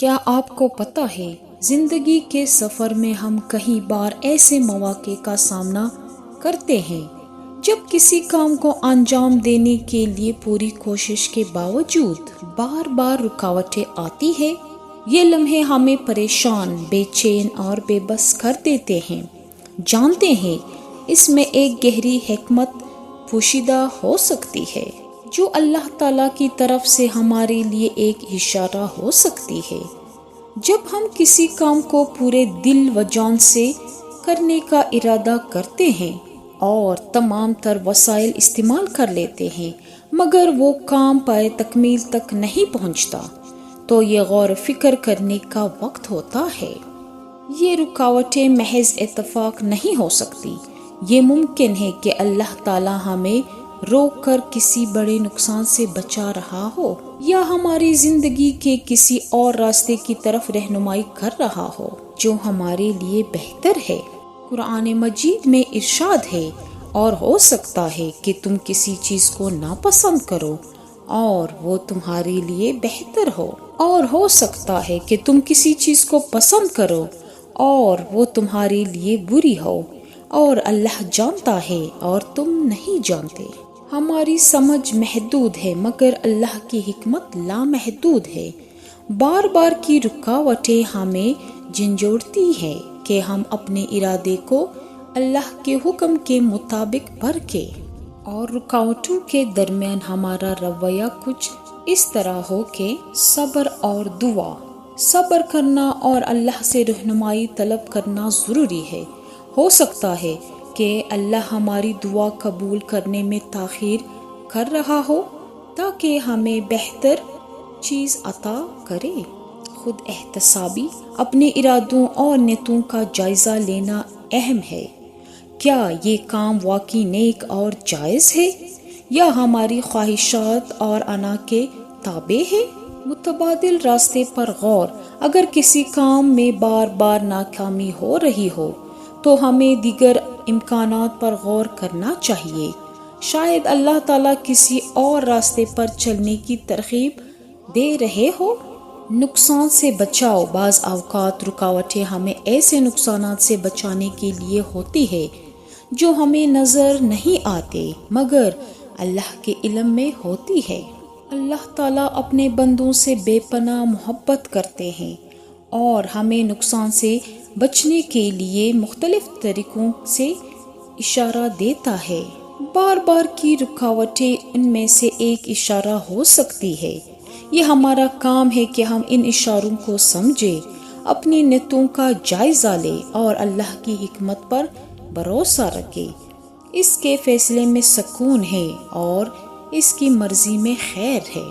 کیا آپ کو پتہ ہے زندگی کے سفر میں ہم کئی بار ایسے مواقع کا سامنا کرتے ہیں جب کسی کام کو انجام دینے کے لیے پوری کوشش کے باوجود بار بار رکاوٹیں آتی ہیں۔ یہ لمحے ہمیں پریشان، بے چین اور بے بس کر دیتے ہیں۔ جانتے ہیں اس میں ایک گہری حکمت پوشیدہ ہو سکتی ہے جو اللہ تعالیٰ کی طرف سے ہمارے لیے ایک اشارہ ہو سکتی ہے۔ جب ہم کسی کام کو پورے دل و جان سے کرنے کا ارادہ کرتے ہیں اور تمام تر وسائل استعمال کر لیتے ہیں مگر وہ کام پائے تکمیل تک نہیں پہنچتا تو یہ غور و فکر کرنے کا وقت ہوتا ہے۔ یہ رکاوٹیں محض اتفاق نہیں ہو سکتی۔ یہ ممکن ہے کہ اللہ تعالیٰ ہمیں روک کر کسی بڑے نقصان سے بچا رہا ہو یا ہماری زندگی کے کسی اور راستے کی طرف رہنمائی کر رہا ہو جو ہمارے لیے بہتر ہے۔ قرآن مجید میں ارشاد ہے، اور ہو سکتا ہے کہ تم کسی چیز کو ناپسند کرو اور وہ تمہارے لیے بہتر ہو، اور ہو سکتا ہے کہ تم کسی چیز کو پسند کرو اور وہ تمہارے لیے بری ہو، اور اللہ جانتا ہے اور تم نہیں جانتے۔ ہماری سمجھ محدود ہے مگر اللہ کی حکمت لامحدود ہے۔ بار بار کی رکاوٹیں ہمیں جھنجھوڑتی ہیں کہ ہم اپنے ارادے کو اللہ کے حکم کے مطابق پرکھیں، اور رکاوٹوں کے درمیان ہمارا رویہ کچھ اس طرح ہو کہ صبر اور دعا، صبر کرنا اور اللہ سے رہنمائی طلب کرنا ضروری ہے۔ ہو سکتا ہے کہ اللہ ہماری دعا قبول کرنے میں تاخیر کر رہا ہو تاکہ ہمیں بہتر چیز عطا کرے۔ خود احتسابی، اپنے ارادوں اور نیتوں کا جائزہ لینا اہم ہے۔ کیا یہ کام واقعی نیک اور جائز ہے یا ہماری خواہشات اور انا کے تابع ہے؟ متبادل راستے پر غور۔ اگر کسی کام میں بار بار ناکامی ہو رہی ہو تو ہمیں دیگر امکانات پر غور کرنا چاہیے۔ شاید اللہ تعالیٰ کسی اور راستے پر چلنے کی ترغیب دے رہے ہو۔ نقصان سے بچاؤ۔ بعض اوقات رکاوٹیں ہمیں ایسے نقصانات سے بچانے کے لیے ہوتی ہے جو ہمیں نظر نہیں آتے مگر اللہ کے علم میں ہوتی ہے۔ اللہ تعالیٰ اپنے بندوں سے بے پناہ محبت کرتے ہیں اور ہمیں نقصان سے بچنے کے لیے مختلف طریقوں سے اشارہ دیتا ہے۔ بار بار کی رکاوٹیں ان میں سے ایک اشارہ ہو سکتی ہے۔ یہ ہمارا کام ہے کہ ہم ان اشاروں کو سمجھیں، اپنی نیتوں کا جائزہ لیں اور اللہ کی حکمت پر بھروسہ رکھیں۔ اس کے فیصلے میں سکون ہے اور اس کی مرضی میں خیر ہے۔